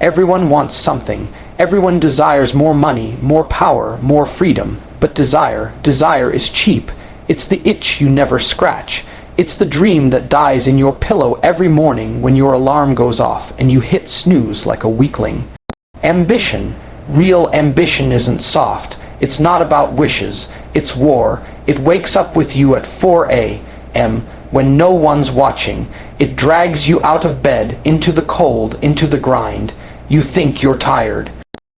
Everyone wants something. Everyone desires more money, more power, more freedom. But desire is cheap. It's the itch you never scratch. It's the dream that dies in your pillow every morning when your alarm goes off and you hit snooze like a weakling. Ambition. Real ambition isn't soft. It's not about wishes. It's war. It wakes up with you at 4 a.m. when no one's watching. It drags you out of bed, into the cold, into the grind. You think you're tired.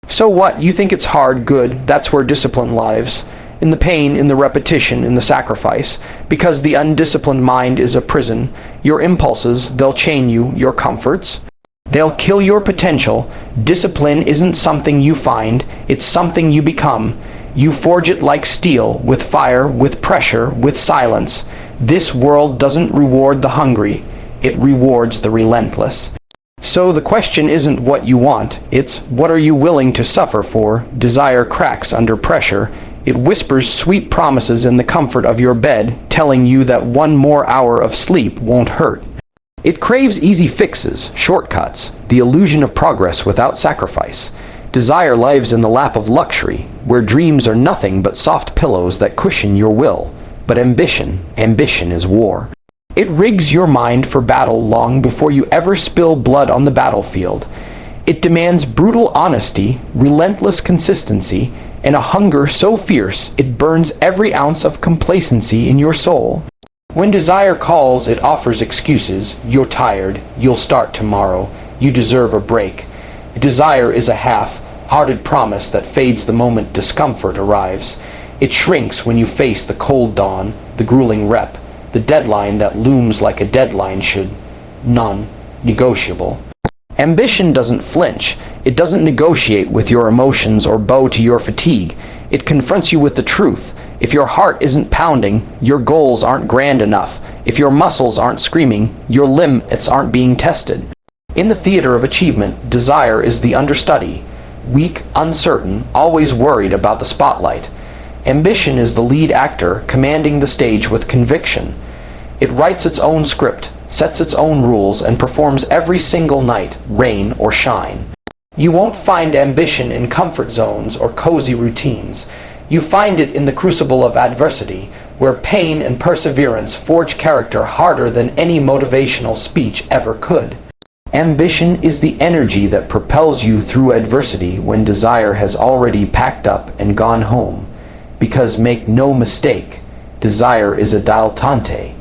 So what? You think it's hard, good. That's where discipline lies. In the pain, in the repetition, in the sacrifice. Because the undisciplined mind is a prison. Your impulses, they'll chain you, your comforts. They'll kill your potential. Discipline isn't something you find, it's something you become. You forge it like steel, with fire, with pressure, with silence. This world doesn't reward the hungry, it rewards the relentless. So the question isn't what you want, it's what are you willing to suffer for? Desire cracks under pressure. It whispers sweet promises in the comfort of your bed, telling you that one more hour of sleep won't hurt. It craves easy fixes, shortcuts, the illusion of progress without sacrifice. Desire lives in the lap of luxury, where dreams are nothing but soft pillows that cushion your will. But ambition is war. It rigs your mind for battle long before you ever spill blood on the battlefield. It demands brutal honesty, relentless consistency, and a hunger so fierce it burns every ounce of complacency in your soul. When desire calls, it offers excuses. You're tired. You'll start tomorrow. You deserve a break. Desire is a half-hearted promise that fades the moment discomfort arrives. It shrinks when you face the cold dawn, the grueling rep, the deadline that looms like a deadline should. Non-negotiable. Ambition doesn't flinch. It doesn't negotiate with your emotions or bow to your fatigue. It confronts you with the truth. If your heart isn't pounding, your goals aren't grand enough. If your muscles aren't screaming, your limits aren't being tested. In the theater of achievement, desire is the understudy. Weak, uncertain, always worried about the spotlight. Ambition is the lead actor, commanding the stage with conviction. It writes its own script, sets its own rules, and performs every single night, rain or shine. You won't find ambition in comfort zones or cozy routines. You find it in the crucible of adversity, where pain and perseverance forge character harder than any motivational speech ever could. Ambition is the energy that propels you through adversity when desire has already packed up and gone home. Because make no mistake, desire is a dilettante.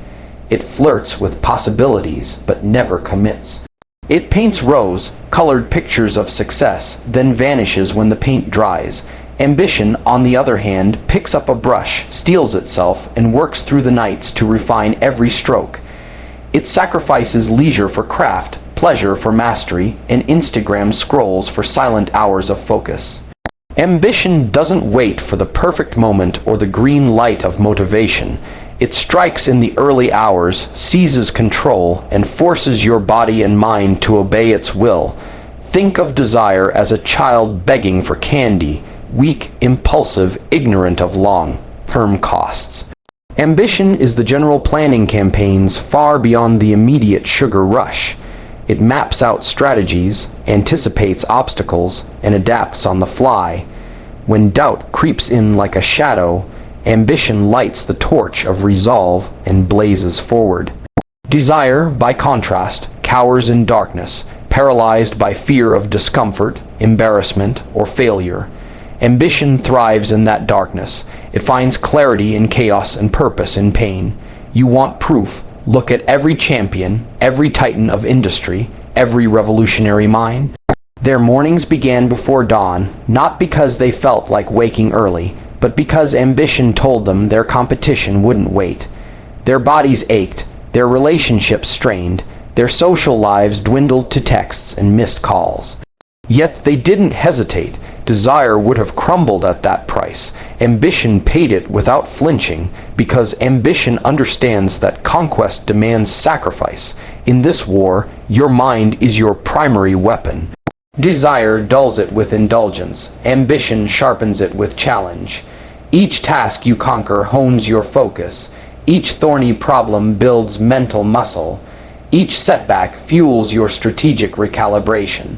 It flirts with possibilities, but never commits. It paints rose-colored pictures of success, then vanishes when the paint dries. Ambition, on the other hand, picks up a brush, steels itself, and works through the nights to refine every stroke. It sacrifices leisure for craft, pleasure for mastery, and Instagram scrolls for silent hours of focus. Ambition doesn't wait for the perfect moment or the green light of motivation. It strikes in the early hours, seizes control, and forces your body and mind to obey its will. Think of desire as a child begging for candy, weak, impulsive, ignorant of long-term costs. Ambition is the general planning campaigns far beyond the immediate sugar rush. It maps out strategies, anticipates obstacles, and adapts on the fly. When doubt creeps in like a shadow, ambition lights the torch of resolve and blazes forward. Desire, by contrast, cowers in darkness, paralyzed by fear of discomfort, embarrassment, or failure. Ambition thrives in that darkness. It finds clarity in chaos and purpose in pain. You want proof. Look at every champion, every titan of industry, every revolutionary mind. Their mornings began before dawn, not because they felt like waking early, but because ambition told them their competition wouldn't wait. Their bodies ached, their relationships strained, their social lives dwindled to texts and missed calls. Yet they didn't hesitate. Desire would have crumbled at that price. Ambition paid it without flinching, because ambition understands that conquest demands sacrifice. In this war, your mind is your primary weapon. Desire dulls it with indulgence. Ambition sharpens it with challenge. Each task you conquer hones your focus. Each thorny problem builds mental muscle. Each setback fuels your strategic recalibration.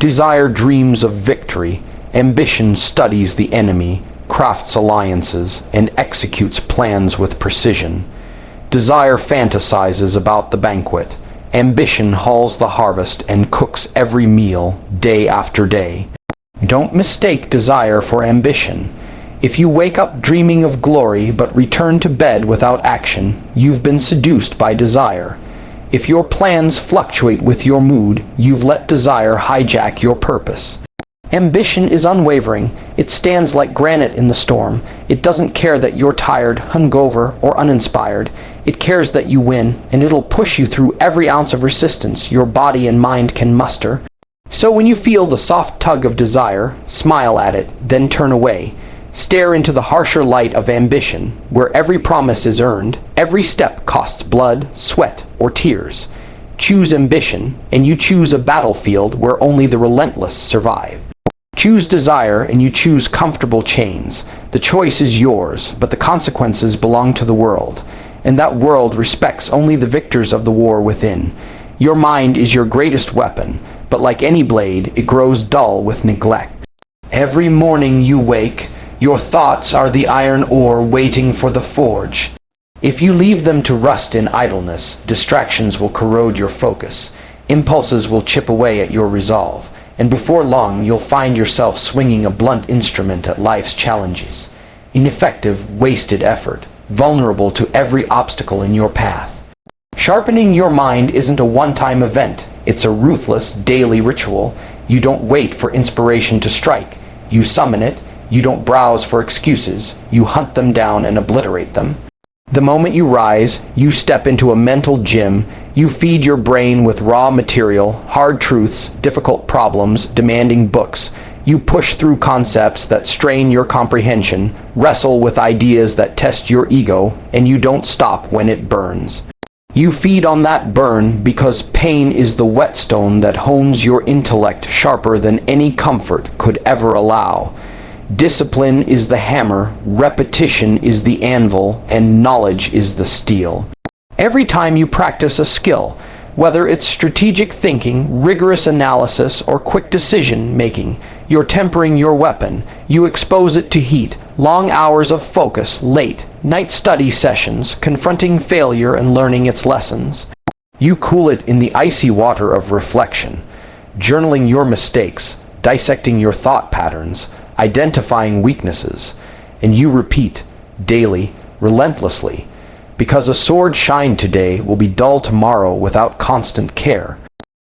Desire dreams of victory. Ambition studies the enemy, crafts alliances, and executes plans with precision. Desire fantasizes about the banquet. Ambition hauls the harvest and cooks every meal, day after day. Don't mistake desire for ambition. If you wake up dreaming of glory but return to bed without action, you've been seduced by desire. If your plans fluctuate with your mood, you've let desire hijack your purpose. Ambition is unwavering. It stands like granite in the storm. It doesn't care that you're tired, hungover, or uninspired. It cares that you win, and it'll push you through every ounce of resistance your body and mind can muster. So when you feel the soft tug of desire, smile at it, then turn away. Stare into the harsher light of ambition, where every promise is earned, every step costs blood, sweat, or tears. Choose ambition, and you choose a battlefield where only the relentless survive. Choose desire, and you choose comfortable chains. The choice is yours, but the consequences belong to the world, and that world respects only the victors of the war within. Your mind is your greatest weapon, but like any blade, it grows dull with neglect. Every morning you wake, your thoughts are the iron ore waiting for the forge. If you leave them to rust in idleness, distractions will corrode your focus. Impulses will chip away at your resolve, and before long you'll find yourself swinging a blunt instrument at life's challenges. Ineffective, wasted effort, vulnerable to every obstacle in your path. Sharpening your mind isn't a one-time event. It's a ruthless, daily ritual. You don't wait for inspiration to strike. You summon it. You don't browse for excuses. You hunt them down and obliterate them. The moment you rise, you step into a mental gym. You feed your brain with raw material, hard truths, difficult problems, demanding books. You push through concepts that strain your comprehension, wrestle with ideas that test your ego, and you don't stop when it burns. You feed on that burn because pain is the whetstone that hones your intellect sharper than any comfort could ever allow. Discipline is the hammer, repetition is the anvil, and knowledge is the steel. Every time you practice a skill, whether it's strategic thinking, rigorous analysis, or quick decision-making, you're tempering your weapon. You expose it to heat, long hours of focus, late, night study sessions, confronting failure and learning its lessons. You cool it in the icy water of reflection, journaling your mistakes, dissecting your thought patterns, identifying weaknesses, and you repeat, daily, relentlessly, because a sword shined today will be dull tomorrow without constant care.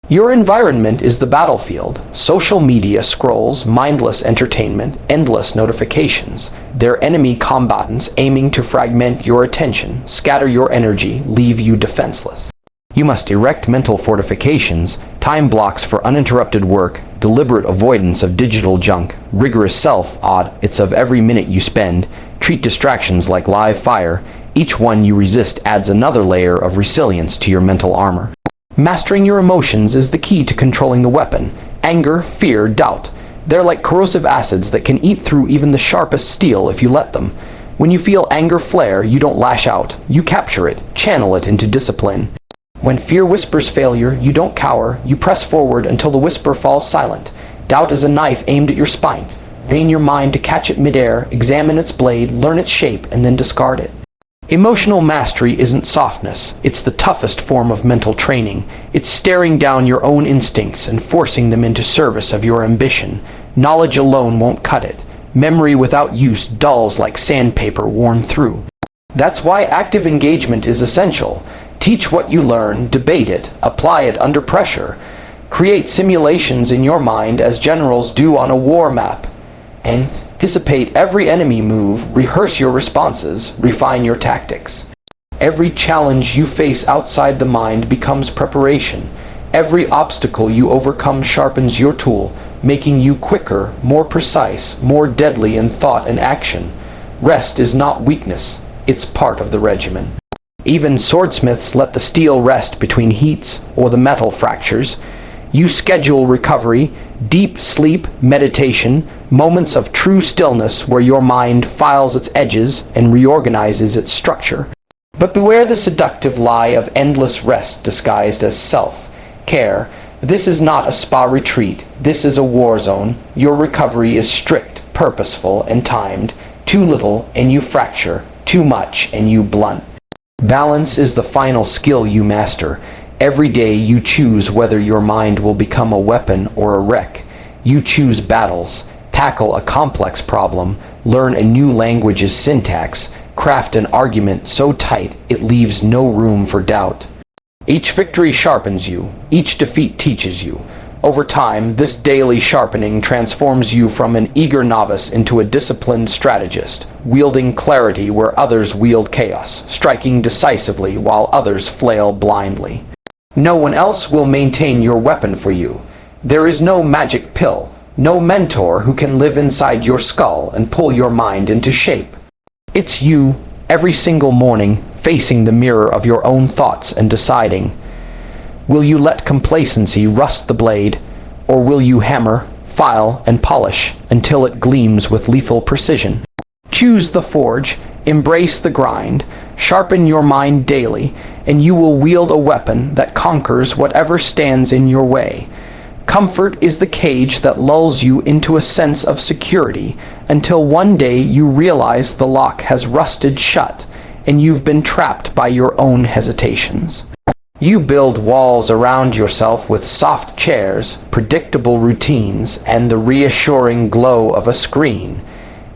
Your environment is the battlefield. Social media scrolls, mindless entertainment, endless notifications. They're enemy combatants aiming to fragment your attention, scatter your energy, leave you defenseless. You must erect mental fortifications, time blocks for uninterrupted work, deliberate avoidance of digital junk, rigorous self-audits of every minute you spend, treat distractions like live fire. Each one you resist adds another layer of resilience to your mental armor. Mastering your emotions is the key to controlling the weapon. Anger, fear, doubt. They're like corrosive acids that can eat through even the sharpest steel if you let them. When you feel anger flare, you don't lash out. You capture it, channel it into discipline. When fear whispers failure, you don't cower. You press forward until the whisper falls silent. Doubt is a knife aimed at your spine. Train your mind to catch it midair, examine its blade, learn its shape, and then discard it. Emotional mastery isn't softness. It's the toughest form of mental training. It's staring down your own instincts and forcing them into service of your ambition. Knowledge alone won't cut it. Memory without use dulls like sandpaper worn through. That's why active engagement is essential. Teach what you learn, debate it, apply it under pressure. Create simulations in your mind as generals do on a war map. Anticipate every enemy move, rehearse your responses, refine your tactics. Every challenge you face outside the mind becomes preparation. Every obstacle you overcome sharpens your tool, making you quicker, more precise, more deadly in thought and action. Rest is not weakness, it's part of the regimen. Even swordsmiths let the steel rest between heats or the metal fractures. You schedule recovery, deep sleep, meditation, moments of true stillness where your mind files its edges and reorganizes its structure. But beware the seductive lie of endless rest disguised as self-care. This is not a spa retreat. This is a war zone. Your recovery is strict, purposeful, and timed. Too little, and you fracture. Too much, and you blunt. Balance is the final skill you master. Every day you choose whether your mind will become a weapon or a wreck. You choose battles, tackle a complex problem, learn a new language's syntax, craft an argument so tight it leaves no room for doubt. Each victory sharpens you. Each defeat teaches you. Over time, this daily sharpening transforms you from an eager novice into a disciplined strategist, wielding clarity where others wield chaos, striking decisively while others flail blindly. No one else will maintain your weapon for you. There is no magic pill, no mentor who can live inside your skull and pull your mind into shape. It's you, every single morning, facing the mirror of your own thoughts and deciding, will you let complacency rust the blade, or will you hammer, file, and polish until it gleams with lethal precision? Choose the forge, embrace the grind, sharpen your mind daily, and you will wield a weapon that conquers whatever stands in your way. Comfort is the cage that lulls you into a sense of security until one day you realize the lock has rusted shut and you've been trapped by your own hesitations. You build walls around yourself with soft chairs, predictable routines, and the reassuring glow of a screen.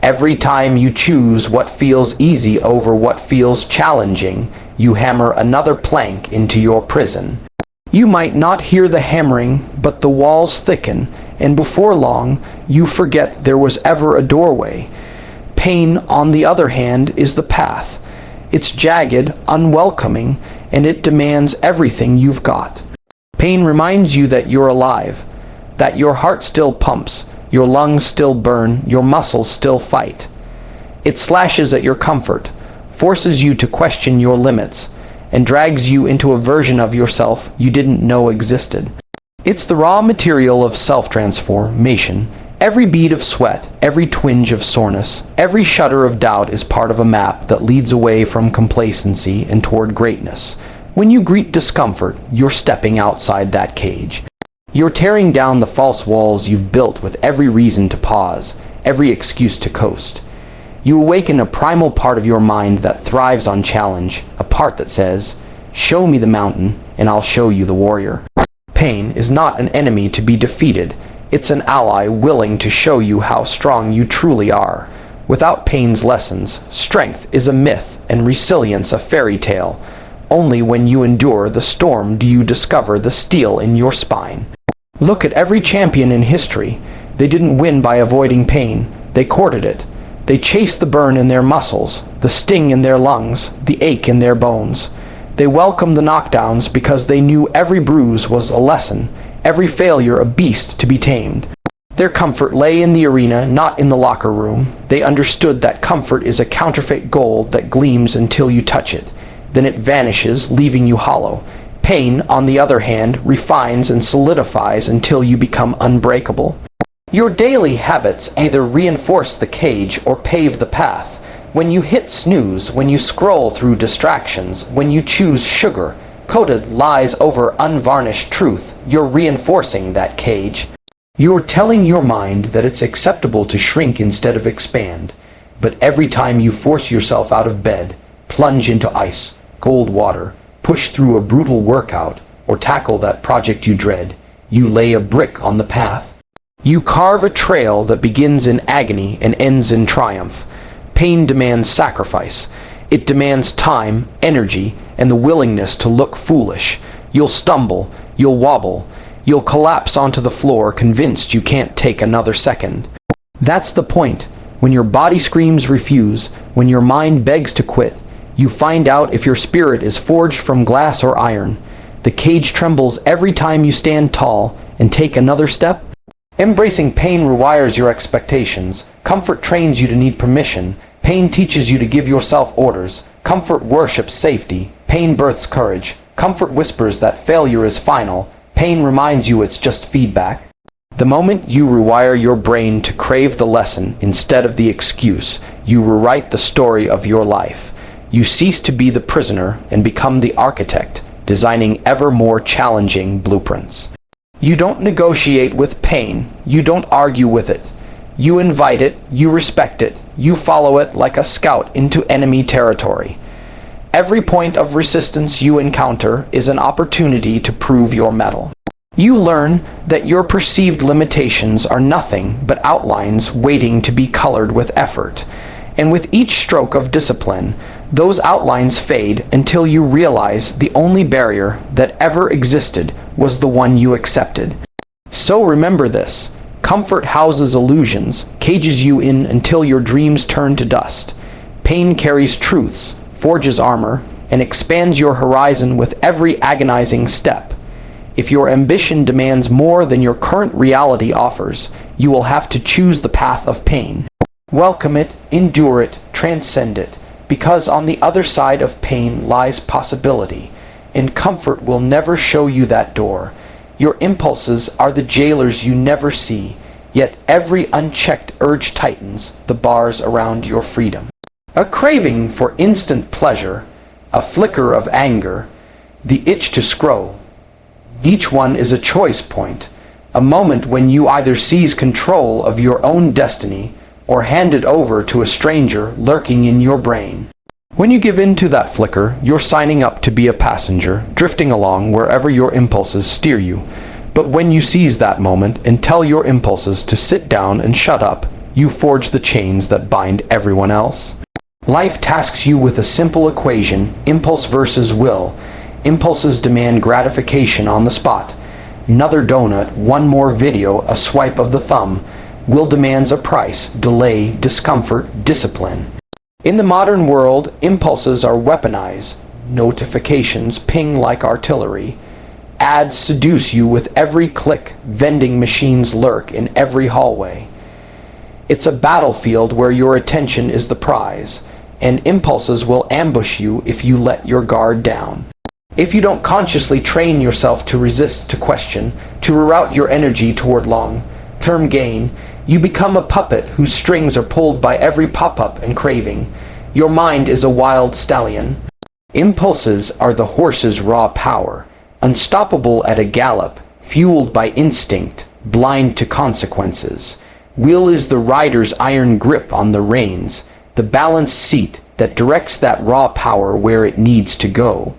Every time you choose what feels easy over what feels challenging, you hammer another plank into your prison. You might not hear the hammering, but the walls thicken, and before long, you forget there was ever a doorway. Pain, on the other hand, is the path. It's jagged, unwelcoming, and it demands everything you've got. Pain reminds you that you're alive, that your heart still pumps, your lungs still burn, your muscles still fight. It slashes at your comfort, forces you to question your limits, and drags you into a version of yourself you didn't know existed. It's the raw material of self-transformation. Every bead of sweat, every twinge of soreness, every shudder of doubt is part of a map that leads away from complacency and toward greatness. When you greet discomfort, you're stepping outside that cage. You're tearing down the false walls you've built with every reason to pause, every excuse to coast. You awaken a primal part of your mind that thrives on challenge, a part that says, "Show me the mountain, and I'll show you the warrior." Pain is not an enemy to be defeated. It's an ally willing to show you how strong you truly are. Without pain's lessons, strength is a myth and resilience a fairy tale. Only when you endure the storm do you discover the steel in your spine. Look at every champion in history. They didn't win by avoiding pain. They courted it. They chased the burn in their muscles, the sting in their lungs, the ache in their bones. They welcomed the knockdowns because they knew every bruise was a lesson, every failure a beast to be tamed. Their comfort lay in the arena, not in the locker room. They understood that comfort is a counterfeit gold that gleams until you touch it. Then it vanishes, leaving you hollow. Pain, on the other hand, refines and solidifies until you become unbreakable. Your daily habits either reinforce the cage or pave the path. When you hit snooze, when you scroll through distractions, when you choose sugar, coated lies over unvarnished truth, you're reinforcing that cage. You're telling your mind that it's acceptable to shrink instead of expand. But every time you force yourself out of bed, plunge into ice, cold water, push through a brutal workout, or tackle that project you dread, you lay a brick on the path. You carve a trail that begins in agony and ends in triumph. Pain demands sacrifice. It demands time, energy, and the willingness to look foolish. You'll stumble, you'll wobble, you'll collapse onto the floor convinced you can't take another second. That's the point. When your body screams refuse, when your mind begs to quit, you find out if your spirit is forged from glass or iron. The cage trembles every time you stand tall and take another step. Embracing pain rewires your expectations. Comfort trains you to need permission. Pain teaches you to give yourself orders. Comfort worships safety. Pain births courage. Comfort whispers that failure is final. Pain reminds you it's just feedback. The moment you rewire your brain to crave the lesson instead of the excuse, you rewrite the story of your life. You cease to be the prisoner and become the architect, designing ever more challenging blueprints. You don't negotiate with pain. You don't argue with it. You invite it, you respect it, you follow it like a scout into enemy territory. Every point of resistance you encounter is an opportunity to prove your mettle. You learn that your perceived limitations are nothing but outlines waiting to be colored with effort. And with each stroke of discipline, those outlines fade until you realize the only barrier that ever existed was the one you accepted. So remember this. Comfort houses illusions, cages you in until your dreams turn to dust. Pain carries truths, forges armor, and expands your horizon with every agonizing step. If your ambition demands more than your current reality offers, you will have to choose the path of pain. Welcome it, endure it, transcend it, because on the other side of pain lies possibility, and comfort will never show you that door. Your impulses are the jailers you never see, yet every unchecked urge tightens the bars around your freedom. A craving for instant pleasure, a flicker of anger, the itch to scroll. Each one is a choice point, a moment when you either seize control of your own destiny or hand it over to a stranger lurking in your brain. When you give in to that flicker, you're signing up to be a passenger, drifting along wherever your impulses steer you. But when you seize that moment and tell your impulses to sit down and shut up, you forge the chains that bind everyone else. Life tasks you with a simple equation, impulse versus will. Impulses demand gratification on the spot. Another donut, one more video, a swipe of the thumb. Will demands a price, delay, discomfort, discipline. In the modern world, impulses are weaponized. Notifications ping like artillery. Ads seduce you with every click. Vending machines lurk in every hallway. It's a battlefield where your attention is the prize, and impulses will ambush you if you let your guard down. If you don't consciously train yourself to resist, to question, to reroute your energy toward long-term gain, you become a puppet whose strings are pulled by every pop-up and craving. Your mind is a wild stallion. Impulses are the horse's raw power, unstoppable at a gallop, fueled by instinct, blind to consequences. Will is the rider's iron grip on the reins, the balanced seat that directs that raw power where it needs to go.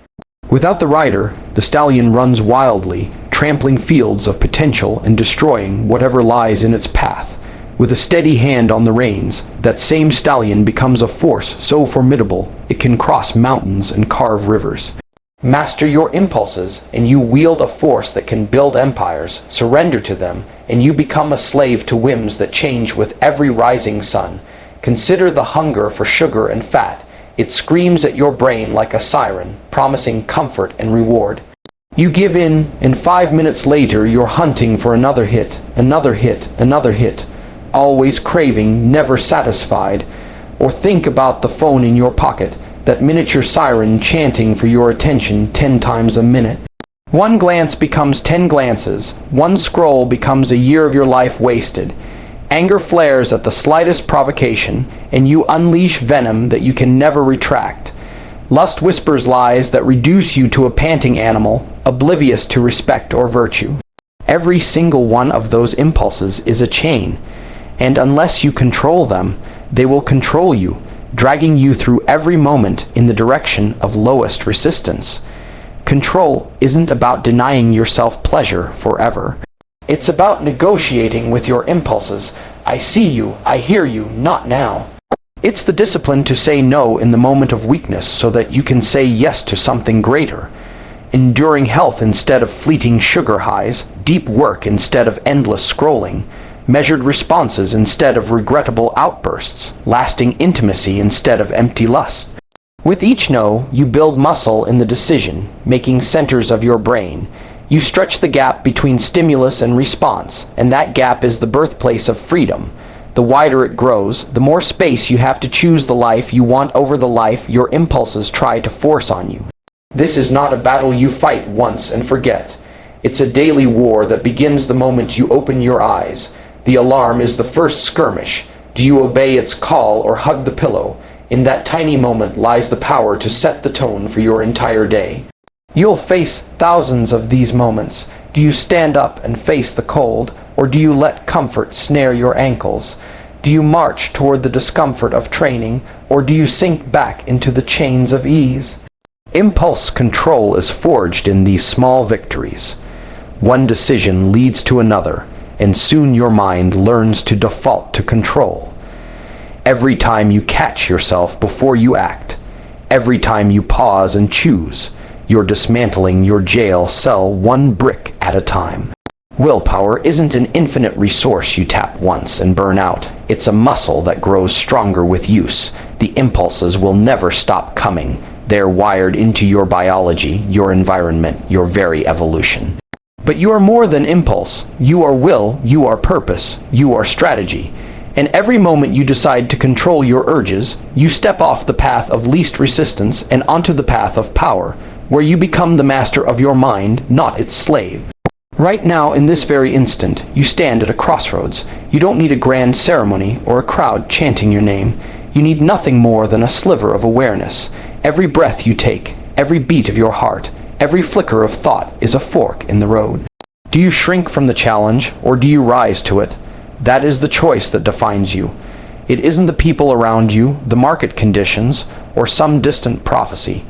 Without the rider, the stallion runs wildly, trampling fields of potential and destroying whatever lies in its path. With a steady hand on the reins, that same stallion becomes a force so formidable it can cross mountains and carve rivers. Master your impulses, and you wield a force that can build empires. Surrender to them, and you become a slave to whims that change with every rising sun. Consider the hunger for sugar and fat. It screams at your brain like a siren, promising comfort and reward. You give in, and 5 minutes later you're hunting for another hit, another hit, another hit, always craving, never satisfied. Or think about the phone in your pocket, that miniature siren chanting for your attention 10 times a minute. One glance becomes 10 glances. One scroll becomes a year of your life wasted. Anger flares at the slightest provocation, and you unleash venom that you can never retract. Lust whispers lies that reduce you to a panting animal, oblivious to respect or virtue. Every single one of those impulses is a chain, and unless you control them, they will control you, dragging you through every moment in the direction of lowest resistance. Control isn't about denying yourself pleasure forever. It's about negotiating with your impulses. I see you, I hear you, not now. It's the discipline to say no in the moment of weakness so that you can say yes to something greater. Enduring health instead of fleeting sugar highs, deep work instead of endless scrolling, measured responses instead of regrettable outbursts, lasting intimacy instead of empty lust. With each no, you build muscle in the decision-making centers of your brain. You stretch the gap between stimulus and response, and that gap is the birthplace of freedom. The wider it grows, the more space you have to choose the life you want over the life your impulses try to force on you. This is not a battle you fight once and forget. It's a daily war that begins the moment you open your eyes. The alarm is the first skirmish. Do you obey its call or hug the pillow? In that tiny moment lies the power to set the tone for your entire day. You'll face thousands of these moments, Do you stand up and face the cold, or do you let comfort snare your ankles? Do you march toward the discomfort of training, or do you sink back into the chains of ease? Impulse control is forged in these small victories. One decision leads to another, and soon your mind learns to default to control. Every time you catch yourself before you act, every time you pause and choose, you're dismantling your jail cell one brick at a time. Willpower isn't an infinite resource you tap once and burn out. It's a muscle that grows stronger with use. The impulses will never stop coming. They're wired into your biology, your environment, your very evolution. But you are more than impulse. You are will, you are purpose, you are strategy. And every moment you decide to control your urges, you step off the path of least resistance and onto the path of power, where you become the master of your mind, not its slave. Right now, in this very instant, you stand at a crossroads. You don't need a grand ceremony or a crowd chanting your name. You need nothing more than a sliver of awareness. Every breath you take, every beat of your heart, every flicker of thought is a fork in the road. Do you shrink from the challenge, or do you rise to it? That is the choice that defines you. It isn't the people around you, the market conditions, or some distant prophecy.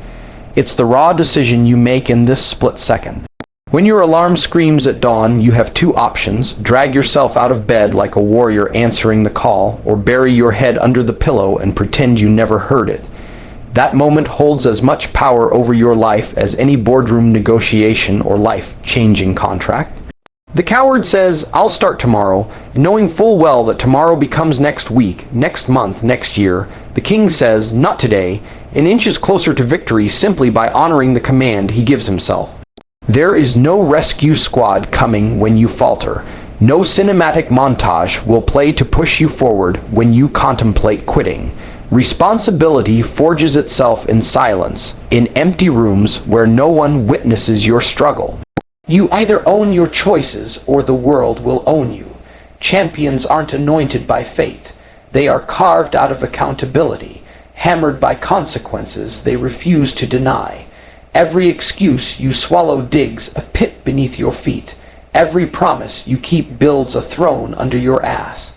It's the raw decision you make in this split second. When your alarm screams at dawn, you have two options: drag yourself out of bed like a warrior answering the call, or bury your head under the pillow and pretend you never heard it. That moment holds as much power over your life as any boardroom negotiation or life-changing contract. The coward says, "I'll start tomorrow," knowing full well that tomorrow becomes next week, next month, next year. The king says, "Not today," and inches closer to victory simply by honoring the command he gives himself. There is no rescue squad coming when you falter. No cinematic montage will play to push you forward when you contemplate quitting. Responsibility forges itself in silence, in empty rooms where no one witnesses your struggle. You either own your choices or the world will own you. Champions aren't anointed by fate. They are carved out of accountability. Hammered by consequences they refuse to deny. Every excuse you swallow digs a pit beneath your feet. Every promise you keep builds a throne under your ass.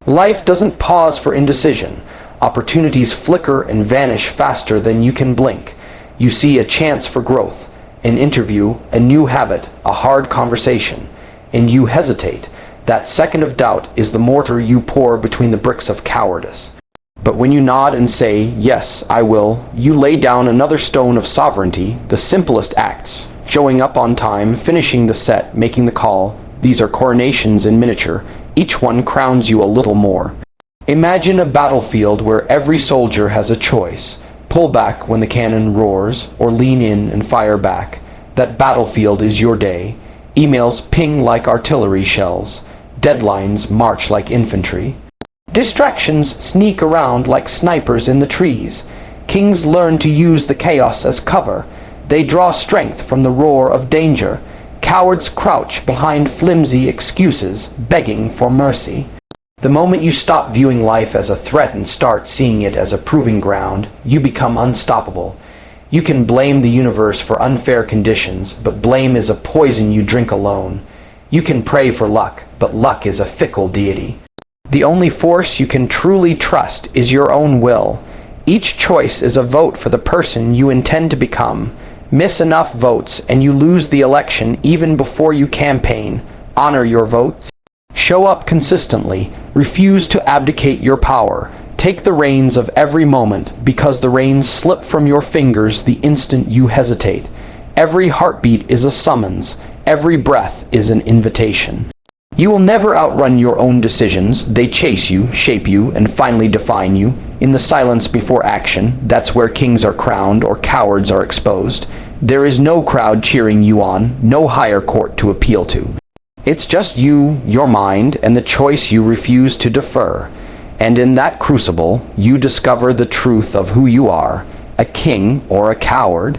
Life doesn't pause for indecision. Opportunities flicker and vanish faster than you can blink. You see a chance for growth, an interview, a new habit, a hard conversation, and you hesitate. That second of doubt is the mortar you pour between the bricks of cowardice. But when you nod and say, "Yes, I will," you lay down another stone of sovereignty, the simplest acts, showing up on time, finishing the set, making the call. These are coronations in miniature. Each one crowns you a little more. Imagine a battlefield where every soldier has a choice. Pull back when the cannon roars, or lean in and fire back. That battlefield is your day. Emails ping like artillery shells. Deadlines march like infantry. Distractions sneak around like snipers in the trees. Kings learn to use the chaos as cover. They draw strength from the roar of danger. Cowards crouch behind flimsy excuses, begging for mercy. The moment you stop viewing life as a threat and start seeing it as a proving ground, you become unstoppable. You can blame the universe for unfair conditions, but blame is a poison you drink alone. You can pray for luck, but luck is a fickle deity. The only force you can truly trust is your own will. Each choice is a vote for the person you intend to become. Miss enough votes and you lose the election even before you campaign. Honor your votes. Show up consistently. Refuse to abdicate your power. Take the reins of every moment, because the reins slip from your fingers the instant you hesitate. Every heartbeat is a summons. Every breath is an invitation. You will never outrun your own decisions. They chase you, shape you, and finally define you. In the silence before action, that's where kings are crowned or cowards are exposed. There is no crowd cheering you on, no higher court to appeal to. It's just you, your mind, and the choice you refuse to defer. And in that crucible, you discover the truth of who you are, a king or a coward.